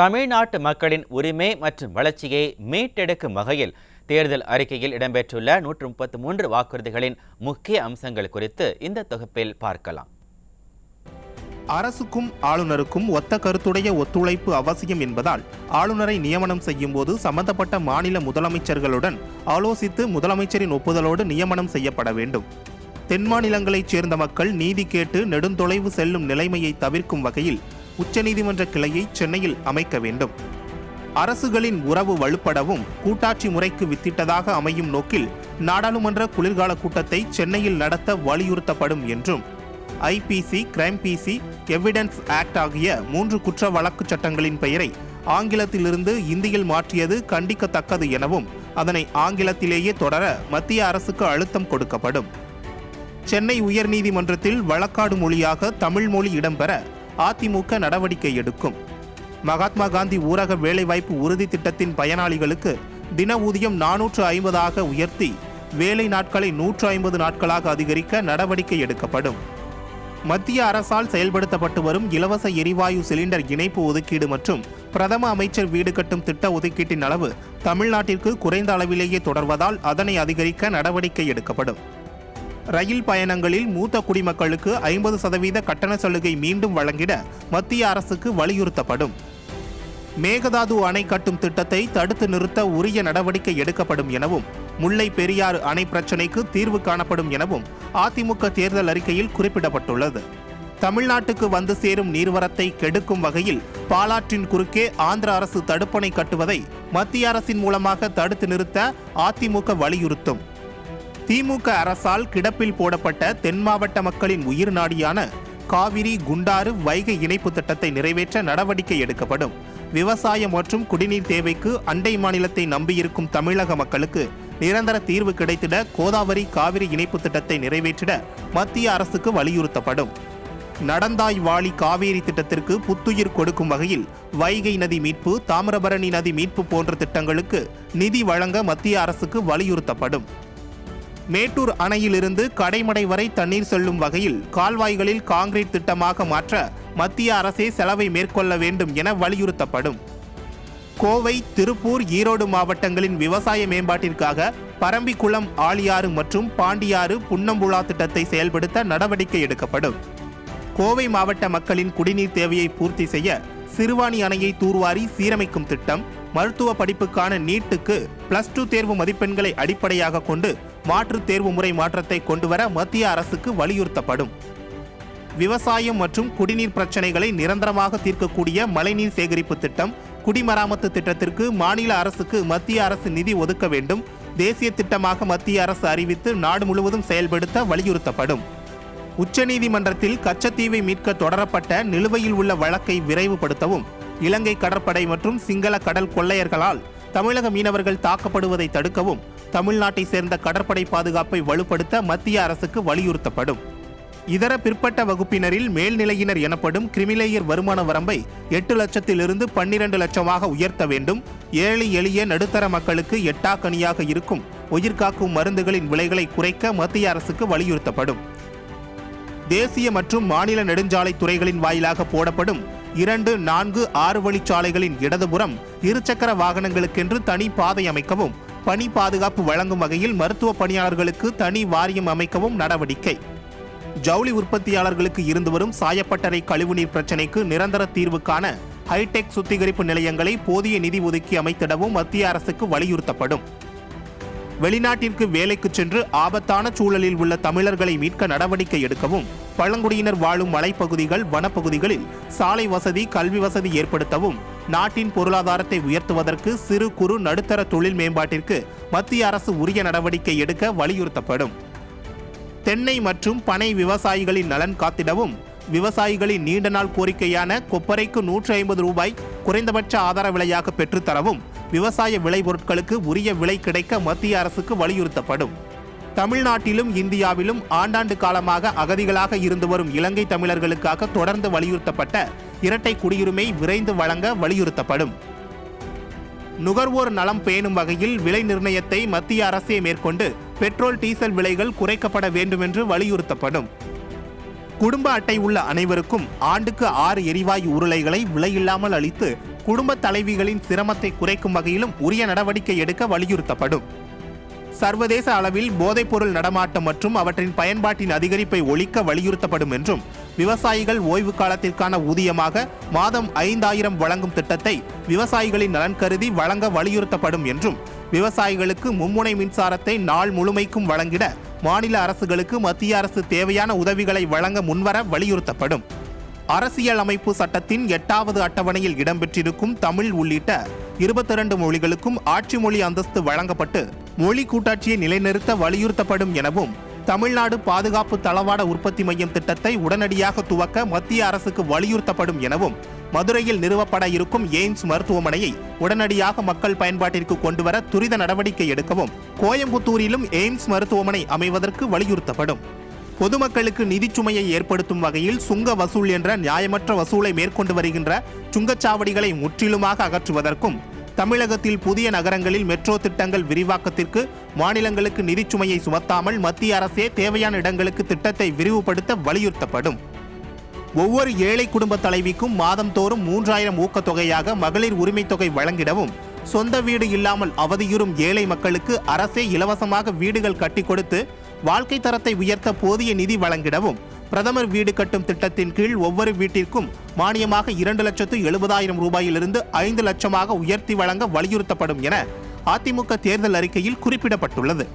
தமிழ்நாட்டு மக்களின் உரிமை மற்றும் வளர்ச்சியை மீட்டெடுக்கும் வகையில் தேர்தல் அறிக்கையில் இடம்பெற்றுள்ள 133 வாக்குறுதிகளின் முக்கிய அம்சங்கள் குறித்து இந்த தொகுப்பில் பார்க்கலாம். அரசுக்கும் ஆளுநருக்கும் ஒத்த கருத்துடைய ஒத்துழைப்பு அவசியம் என்பதால் ஆளுநரை நியமனம் செய்யும் போது சம்பந்தப்பட்ட மாநில முதலமைச்சர்களுடன் ஆலோசித்து முதலமைச்சரின் ஒப்புதலோடு நியமனம் செய்யப்பட வேண்டும். தென் மாநிலங்களைச் சேர்ந்த மக்கள் நீதி கேட்டு நெடுந்தொலைவு செல்லும் நிலைமையை தவிர்க்கும் வகையில் உச்சநீதிமன்ற கிளையை சென்னையில் அமைக்க வேண்டும். அரசுகளின் உறவு வலுப்படவும் கூட்டாட்சி முறைக்கு வித்திட்டதாக அமையும் நோக்கில் நாடாளுமன்ற குளிர்கால கூட்டத்தை சென்னையில் நடத்த வலியுறுத்தப்படும் என்றும் IPC, crime PC, evidence act ஆகிய 3 குற்ற வழக்கு சட்டங்களின் பெயரை ஆங்கிலத்திலிருந்து இந்தியில் மாற்றியது கண்டிக்கத்தக்கது எனவும் அதனை ஆங்கிலத்திலேயே தொடர மத்திய அரசுக்கு அழுத்தம் கொடுக்கப்படும். சென்னை உயர்நீதிமன்றத்தில் வழக்காடு மொழியாக தமிழ் மொழி இடம்பெற அதிமுக நடவடிக்கை எடுக்கும். மகாத்மா காந்தி ஊரக வேலைவாய்ப்பு உறுதி திட்டத்தின் பயனாளிகளுக்கு தின ஊதியம் 450 உயர்த்தி வேலை நாட்களை 150 நாட்களாக அதிகரிக்க நடவடிக்கை எடுக்கப்படும். மத்திய அரசால் செயல்படுத்தப்பட்டு வரும் இலவச எரிவாயு சிலிண்டர் இணைப்பு ஒதுக்கீடு மற்றும் பிரதம அமைச்சர் வீடு கட்டும் திட்ட ஒதுக்கீட்டின் அளவு தமிழ்நாட்டிற்கு குறைந்த அளவிலேயே தொடர்வதால் அதனை அதிகரிக்க நடவடிக்கை எடுக்கப்படும். ரயில் பயணங்களில் மூத்த குடிமக்களுக்கு 50% கட்டண சலுகை மீண்டும் வழங்கிட மத்திய அரசுக்கு வலியுறுத்தப்படும். மேகதாது அணை கட்டும் திட்டத்தை தடுத்து நிறுத்த உரிய நடவடிக்கை எடுக்கப்படும் எனவும் முல்லை பெரியாறு அணை பிரச்சினைக்கு தீர்வு காணப்படும் எனவும் அதிமுக தேர்தல் அறிக்கையில் குறிப்பிடப்பட்டுள்ளது. தமிழ்நாட்டுக்கு வந்து சேரும் நீர்வரத்தை கெடுக்கும் வகையில் பாலாற்றின் குறுக்கே ஆந்திர அரசு தடுப்பணை கட்டுவதை மத்திய அரசின் மூலமாக தடுத்து நிறுத்த அதிமுக வலியுறுத்தும். திமுக அரசால் கிடப்பில் போடப்பட்ட தென் மாவட்ட மக்களின் உயிர் நாடியான காவிரி, குண்டாறு, வைகை இணைப்பு திட்டத்தை நிறைவேற்ற நடவடிக்கை எடுக்கப்படும். விவசாயம் மற்றும் குடிநீர் தேவைக்கு அண்டை மாநிலத்தை நம்பியிருக்கும் தமிழக மக்களுக்கு நிரந்தர தீர்வு கிடைத்திட கோதாவரி, காவிரி இணைப்பு திட்டத்தை நிறைவேற்றிட மத்திய அரசுக்கு வலியுறுத்தப்படும். நடந்தாய் வாழி காவேரி திட்டத்திற்கு புத்துயிர் கொடுக்கும் வகையில் வைகை நதி மீட்பு, தாமிரபரணி நதி மீட்பு போன்ற திட்டங்களுக்கு நிதி வழங்க மத்திய அரசுக்கு வலியுறுத்தப்படும். மேட்டூர் அணையிலிருந்து கடைமடை வரை தண்ணீர் செல்லும் வகையில் கால்வாய்களில் காங்கிரீட் திட்டமாக மாற்ற மத்திய அரசே செலவை மேற்கொள்ள வேண்டும் என வலியுறுத்தப்படும். கோவை, திருப்பூர், ஈரோடு மாவட்டங்களின் விவசாய மேம்பாட்டிற்காக பரம்பிக்குளம், ஆழியாறு மற்றும் பாண்டியாறு, புன்னம்புழா திட்டத்தை செயல்படுத்த நடவடிக்கை எடுக்கப்படும். கோவை மாவட்ட மக்களின் குடிநீர் தேவையை பூர்த்தி செய்ய சிறுவாணி அணையை தூர்வாரி சீரமைக்கும் திட்டம், மருத்துவ படிப்புக்கான நீட்டுக்கு +2 தேர்வு மதிப்பெண்களை அடிப்படையாக கொண்டு மாற்றுத் தேர்வு முறை மாற்றத்தை கொண்டுவர மத்திய அரசுக்கு வலியுறுத்தப்படும். விவசாயம் மற்றும் குடிநீர் பிரச்சினைகளை நிரந்தரமாக தீர்க்கக்கூடிய மழைநீர் சேகரிப்பு திட்டம், குடிமராமத்து திட்டத்திற்கு மாநில அரசுக்கு மத்திய அரசு நிதி ஒதுக்க வேண்டும். தேசிய திட்டமாக மத்திய அரசு அறிவித்து நாடு முழுவதும் செயல்படுத்த வலியுறுத்தப்படும். உச்சநீதிமன்றத்தில் கச்சத்தீவை மீட்க தொடரப்பட்ட நிலுவையில் உள்ள வழக்கை விரைவுபடுத்தவும், இலங்கை கடற்படை மற்றும் சிங்கள கடல் கொள்ளையர்களால் தமிழக மீனவர்கள் தாக்கப்படுவதை தடுக்கவும் தமிழ்நாட்டை சேர்ந்த கடற்படை பாதுகாப்பை வலுப்படுத்த மத்திய அரசுக்கு வலியுறுத்தப்படும். இதர பிற்பட்ட வகுப்பினரில் மேல்நிலையினர் எனப்படும் கிரிமிலேயர் வருமான வரம்பை 8 லட்சத்திலிருந்து 12 லட்சமாக உயர்த்த வேண்டும். ஏழை எளிய நடுத்தர மக்களுக்கு எட்டாக்கனியாக இருக்கும் உயிர்காக்கும் மருந்துகளின் விலைகளை குறைக்க மத்திய அரசுக்கு வலியுறுத்தப்படும். தேசிய மற்றும் மாநில நெடுஞ்சாலை துறைகளின் வாயிலாக போடப்படும் 2, 4, 6 வழிச்சாலைகளின் இடதுபுறம் இருசக்கர வாகனங்களுக்கென்று தனி பாதை அமைக்கவும், பணி பாதுகாப்பு வழங்கும் வகையில் மருத்துவ பணியாளர்களுக்கு தனி வாரியம் அமைக்கவும் நடவடிக்கை. ஜவுளி உற்பத்தியாளர்களுக்கு இருந்து வரும் சாயப்பட்டறை கழிவுநீர் பிரச்சினைக்கு நிரந்தர தீர்வு காண ஹைடெக் சுத்திகரிப்பு நிலையங்களை போதிய நிதி ஒதுக்கி அமைத்திடவும் மத்திய அரசுக்கு வலியுறுத்தப்படும். வெளிநாட்டிற்கு வேலைக்கு சென்று ஆபத்தான சூழலில் உள்ள தமிழர்களை மீட்க நடவடிக்கை எடுக்கவும், பழங்குடியினர் வாழும் மலைப்பகுதிகள், வனப்பகுதிகளில் சாலை வசதி, கல்வி வசதி ஏற்படுத்தவும், நாட்டின் பொருளாதாரத்தை உயர்த்துவதற்கு சிறு, குறு, நடுத்தர தொழில் மேம்பாட்டிற்கு மத்திய அரசு உரிய நடவடிக்கை எடுக்க வலியுறுத்தப்படும். தென்னை மற்றும் பனை விவசாயிகளின் நலன் காத்திடவும், விவசாயிகளின் நீண்ட நாள் கோரிக்கையான கொப்பரைக்கு 150 ரூபாய் குறைந்தபட்ச ஆதார விலையாக பெற்றுத்தரவும், விவசாய விளைபொருட்களுக்கு உரிய விலை கிடைக்க மத்திய அரசுக்கு வலியுறுத்தப்படும். தமிழ்நாட்டிலும் இந்தியாவிலும் ஆண்டாண்டு காலமாக அகதிகளாக இருந்து வரும் இலங்கை தமிழர்களுக்காக தொடர்ந்து வலியுறுத்தப்பட்ட இரட்டை குடியுரிமை விரைந்து வழங்க வலியுறுத்தப்படும். நுகர்வோர் நலம் பேணும் வகையில் விலை நிர்ணயத்தை மத்திய அரசே மேற்கொண்டு பெட்ரோல், டீசல் விலைகள் குறைக்கப்பட வேண்டும் என்று வலியுறுத்தப்படும். குடும்ப அட்டை உள்ள அனைவருக்கும் ஆண்டுக்கு 6 எரிவாயு உருளைகளை விலையில்லாமல் அளித்து குடும்ப தலைவிகளின் சிரமத்தை குறைக்கும் வகையிலும் உரிய நடவடிக்கை எடுக்க வலியுறுத்தப்படும். சர்வதேச அளவில் போதைப்பொருள் நடமாட்டம் மற்றும் அவற்றின் பயன்பாட்டின் அதிகரிப்பை ஒழிக்க வலியுறுத்தப்படும் என்றும், விவசாயிகள் ஓய்வு காலத்திற்கான ஊதியமாக மாதம் 5000 வழங்கும் திட்டத்தை விவசாயிகளின் நலன் கருதி வழங்க வலியுறுத்தப்படும் என்றும், விவசாயிகளுக்கு மும்முனை மின்சாரத்தை நாள் முழுமைக்கும் வழங்கிட மாநில அரசுகளுக்கு மத்திய அரசு தேவையான உதவிகளை வழங்க முன்வர வலியுறுத்தப்படும். அரசியல் அமைப்பு சட்டத்தின் 8வது அட்டவணையில் இடம்பெற்றிருக்கும் தமிழ் உள்ளிட்ட 22 மொழிகளுக்கும் ஆட்சி மொழி அந்தஸ்து வழங்கப்பட்டு மொழி கூட்டாட்சியை நிலைநிறுத்த வலியுறுத்தப்படும் எனவும், தமிழ்நாடு பாதுகாப்பு தளவாட உற்பத்தி மையம் திட்டத்தை உடனடியாக துவக்க மத்திய அரசுக்கு வலியுறுத்தப்படும் எனவும், மதுரையில் நிறுவப்பட இருக்கும் எய்ம்ஸ் மருத்துவமனையை உடனடியாக மக்கள் பயன்பாட்டிற்கு கொண்டுவர துரித நடவடிக்கை எடுக்கவும், கோயம்புத்தூரிலும் எய்ம்ஸ் மருத்துவமனை அமைவதற்கு வலியுறுத்தப்படும். பொதுமக்களுக்கு நிதிச்சுமையை ஏற்படுத்தும் வகையில் சுங்க வசூல் என்ற நியாயமற்ற வசூலை மேற்கொண்டு வருகின்ற சுங்கச்சாவடிகளை முற்றிலுமாக அகற்றுவதற்கும், தமிழகத்தில் புதிய நகரங்களில் மெட்ரோ திட்டங்கள் விரிவாக்கத்திற்கு மாநிலங்களுக்கு நிதிச்சுமையை சுமத்தாமல் மத்திய அரசே தேவையான இடங்களுக்கு திட்டத்தை விரிவுபடுத்த வலியுறுத்தப்படும். ஒவ்வொரு ஏழை குடும்ப தலைவிக்கும் மாதந்தோறும் 3000 ஊக்கத்தொகையாக மகளிர் உரிமை தொகை வழங்கிடவும், சொந்த வீடு இல்லாமல் அவதியுறும் ஏழை மக்களுக்கு அரசே இலவசமாக வீடுகள் கட்டி கொடுத்து வாழ்க்கை தரத்தை உயர்த்த போதிய நிதி வழங்கிடவும், பிரதமர் வீடு கட்டும் திட்டத்தின் கீழ் ஒவ்வொரு வீட்டிற்கும் மானியமாக 2,70,000 ரூபாயிலிருந்து 5 லட்சமாக உயர்த்தி வழங்க வலியுறுத்தப்படும் என அதிமுக தேர்தல் அறிக்கையில் குறிப்பிடப்பட்டுள்ளது.